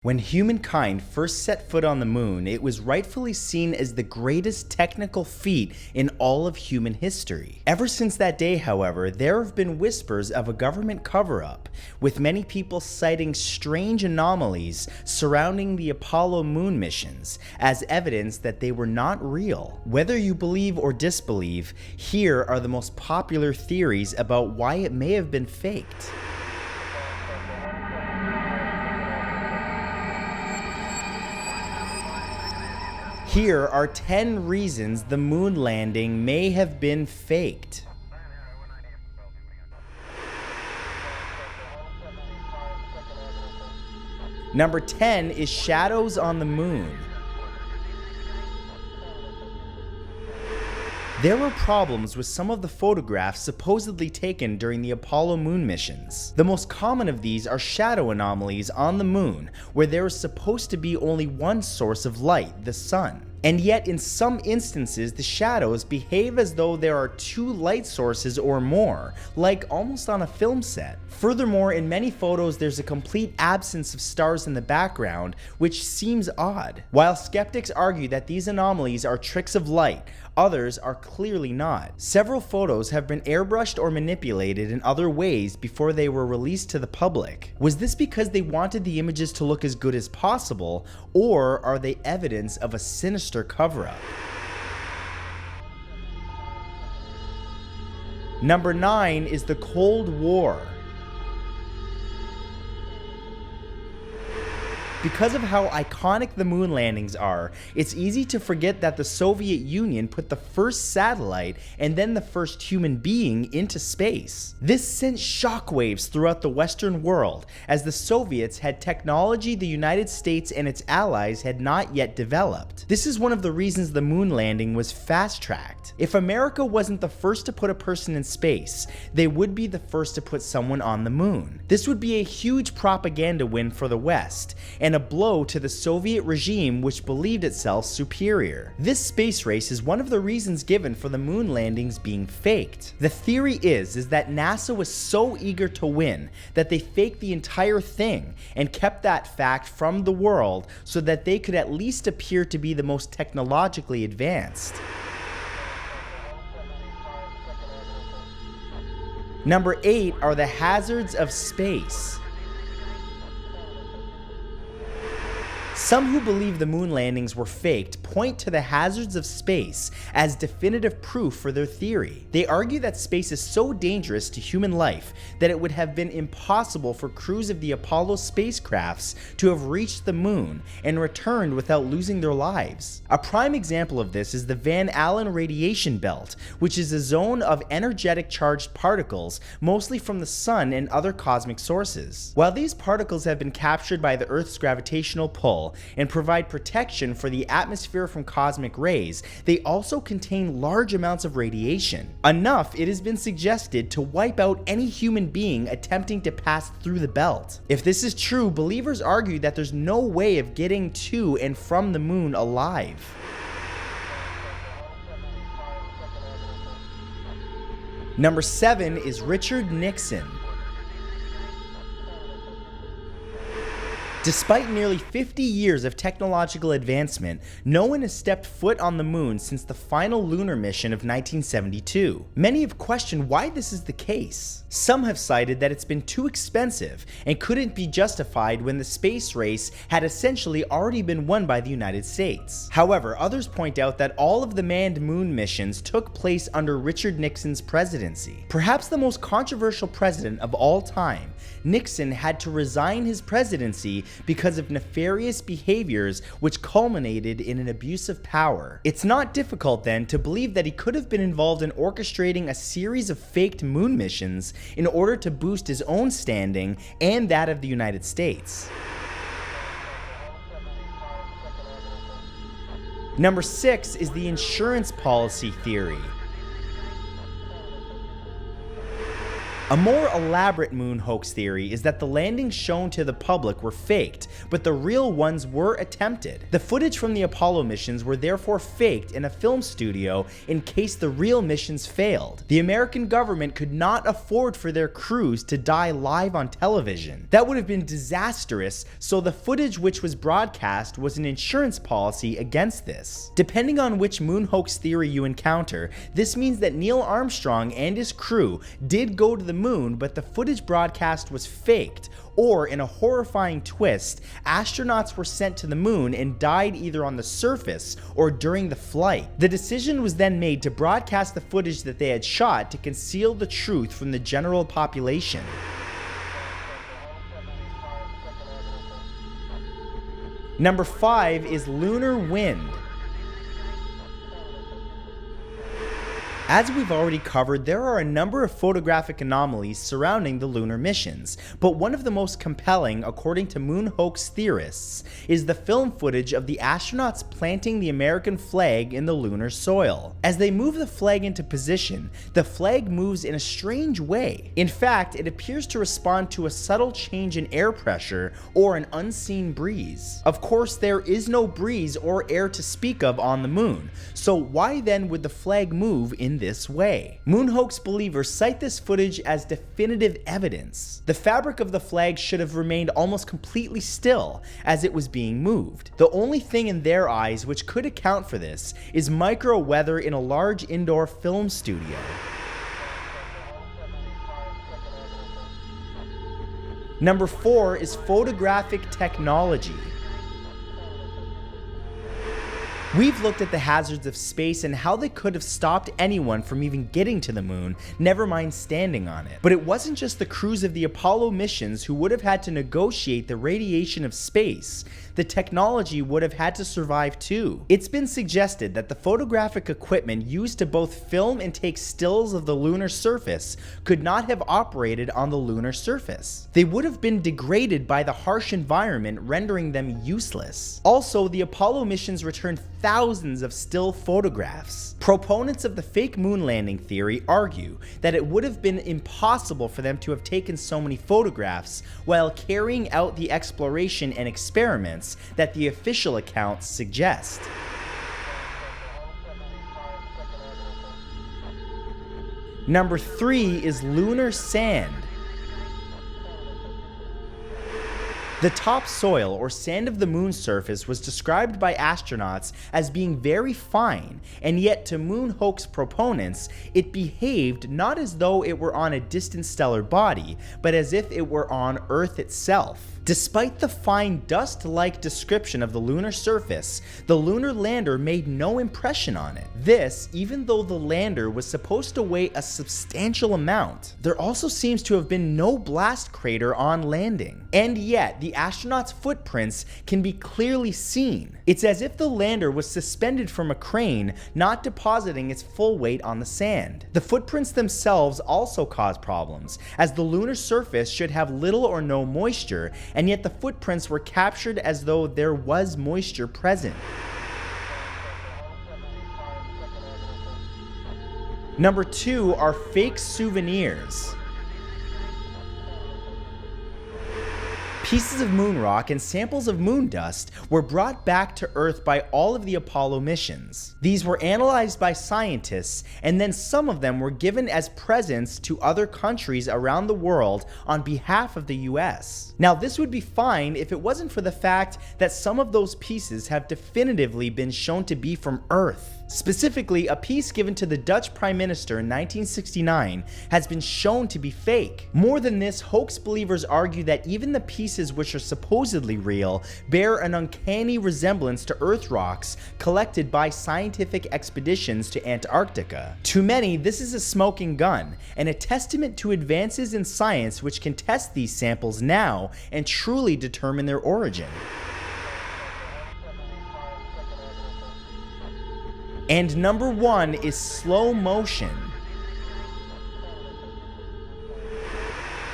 When humankind first set foot on the moon, it was rightfully seen as the greatest technical feat in all of human history. Ever since that day, however, there have been whispers of a government cover-up, with many people citing strange anomalies surrounding the Apollo moon missions as evidence that they were not real. Whether you believe or disbelieve, here are the most popular theories about why it may have been faked. Here are 10 reasons the moon landing may have been faked. Number 10 is shadows on the moon. There were problems with some of the photographs supposedly taken during the Apollo moon missions. The most common of these are shadow anomalies on the moon, where there is supposed to be only one source of light, the sun. And yet in some instances the shadows behave as though there are two light sources or more, like almost on a film set. Furthermore, in many photos there's a complete absence of stars in the background, which seems odd. While skeptics argue that these anomalies are tricks of light, others are clearly not. Several photos have been airbrushed or manipulated in other ways before they were released to the public. Was this because they wanted the images to look as good as possible, or are they evidence of a sinister cover-up? Number 9 is the Cold War. Because of how iconic the moon landings are, it's easy to forget that the Soviet Union put the first satellite and then the first human being into space. This sent shockwaves throughout the Western world, as the Soviets had technology the United States and its allies had not yet developed. This is one of the reasons the moon landing was fast-tracked. If America wasn't the first to put a person in space, they would be the first to put someone on the moon. This would be a huge propaganda win for the West, and a blow to the Soviet regime, which believed itself superior. This space race is one of the reasons given for the moon landings being faked. The theory is that NASA was so eager to win that they faked the entire thing and kept that fact from the world so that they could at least appear to be the most technologically advanced. Number 8 are the hazards of space. Some who believe the moon landings were faked point to the hazards of space as definitive proof for their theory. They argue that space is so dangerous to human life that it would have been impossible for crews of the Apollo spacecrafts to have reached the moon and returned without losing their lives. A prime example of this is the Van Allen radiation belt, which is a zone of energetic charged particles, mostly from the sun and other cosmic sources. While these particles have been captured by the Earth's gravitational pull and provide protection for the atmosphere from cosmic rays, they also contain large amounts of radiation. Enough, it has been suggested, to wipe out any human being attempting to pass through the belt. If this is true, believers argue that there's no way of getting to and from the moon alive. Number 7 is Richard Nixon. Despite nearly 50 years of technological advancement, no one has stepped foot on the moon since the final lunar mission of 1972. Many have questioned why this is the case. Some have cited that it's been too expensive and couldn't be justified when the space race had essentially already been won by the United States. However, others point out that all of the manned moon missions took place under Richard Nixon's presidency. Perhaps the most controversial president of all time, Nixon had to resign his presidency because of nefarious behaviors which culminated in an abuse of power. It's not difficult then to believe that he could have been involved in orchestrating a series of faked moon missions in order to boost his own standing and that of the United States. Number 6 is the insurance policy theory. A more elaborate moon hoax theory is that the landings shown to the public were faked, but the real ones were attempted. The footage from the Apollo missions were therefore faked in a film studio in case the real missions failed. The American government could not afford for their crews to die live on television. That would have been disastrous, so the footage which was broadcast was an insurance policy against this. Depending on which moon hoax theory you encounter, this means that Neil Armstrong and his crew did go to the moon, but the footage broadcast was faked, or in a horrifying twist, astronauts were sent to the moon and died either on the surface or during the flight. The decision was then made to broadcast the footage that they had shot to conceal the truth from the general population. Number 5 is Lunar Wind. As we've already covered, there are a number of photographic anomalies surrounding the lunar missions, but one of the most compelling, according to moon hoax theorists, is the film footage of the astronauts planting the American flag in the lunar soil. As they move the flag into position, the flag moves in a strange way. In fact, it appears to respond to a subtle change in air pressure or an unseen breeze. Of course, there is no breeze or air to speak of on the moon, so why then would the flag move in this way? Moon hoax believers cite this footage as definitive evidence. The fabric of the flag should have remained almost completely still as it was being moved. The only thing in their eyes which could account for this is micro weather in a large indoor film studio. Number 4 is Photographic Technology. We've looked at the hazards of space and how they could have stopped anyone from even getting to the moon, never mind standing on it. But it wasn't just the crews of the Apollo missions who would have had to negotiate the radiation of space. The technology would have had to survive too. It's been suggested that the photographic equipment used to both film and take stills of the lunar surface could not have operated on the lunar surface. They would have been degraded by the harsh environment, rendering them useless. Also, the Apollo missions returned thousands of still photographs. Proponents of the fake moon landing theory argue that it would have been impossible for them to have taken so many photographs while carrying out the exploration and experiments that the official accounts suggest. Number 3 is Lunar Sand. The topsoil or sand of the moon's surface was described by astronauts as being very fine, and yet to moon hoax proponents, it behaved not as though it were on a distant stellar body, but as if it were on Earth itself. Despite the fine dust-like description of the lunar surface, the lunar lander made no impression on it. This, even though the lander was supposed to weigh a substantial amount. There also seems to have been no blast crater on landing. And yet, the astronauts' footprints can be clearly seen. It's as if the lander was suspended from a crane, not depositing its full weight on the sand. The footprints themselves also cause problems, as the lunar surface should have little or no moisture, and yet the footprints were captured as though there was moisture present. Number 2 are fake souvenirs. Pieces of moon rock and samples of moon dust were brought back to Earth by all of the Apollo missions. These were analyzed by scientists, and then some of them were given as presents to other countries around the world on behalf of the US. Now, this would be fine if it wasn't for the fact that some of those pieces have definitively been shown to be from Earth. Specifically, a piece given to the Dutch Prime Minister in 1969 has been shown to be fake. More than this, hoax believers argue that even the pieces which are supposedly real bear an uncanny resemblance to Earth rocks collected by scientific expeditions to Antarctica. To many, this is a smoking gun, and a testament to advances in science which can test these samples now and truly determine their origin. And number 1 is slow motion.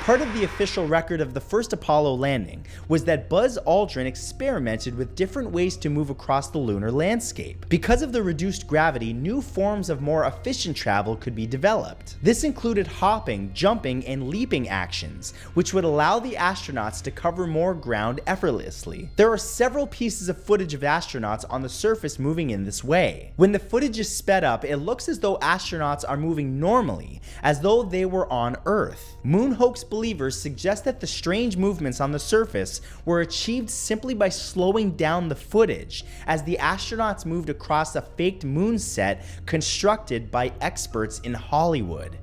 Part of the official record of the first Apollo landing was that Buzz Aldrin experimented with different ways to move across the lunar landscape. Because of the reduced gravity, new forms of more efficient travel could be developed. This included hopping, jumping, and leaping actions, which would allow the astronauts to cover more ground effortlessly. There are several pieces of footage of astronauts on the surface moving in this way. When the footage is sped up, it looks as though astronauts are moving normally, as though they were on Earth. Moon hoax believers suggest that the strange movements on the surface were achieved simply by slowing down the footage, as the astronauts moved across a faked moon set constructed by experts in Hollywood.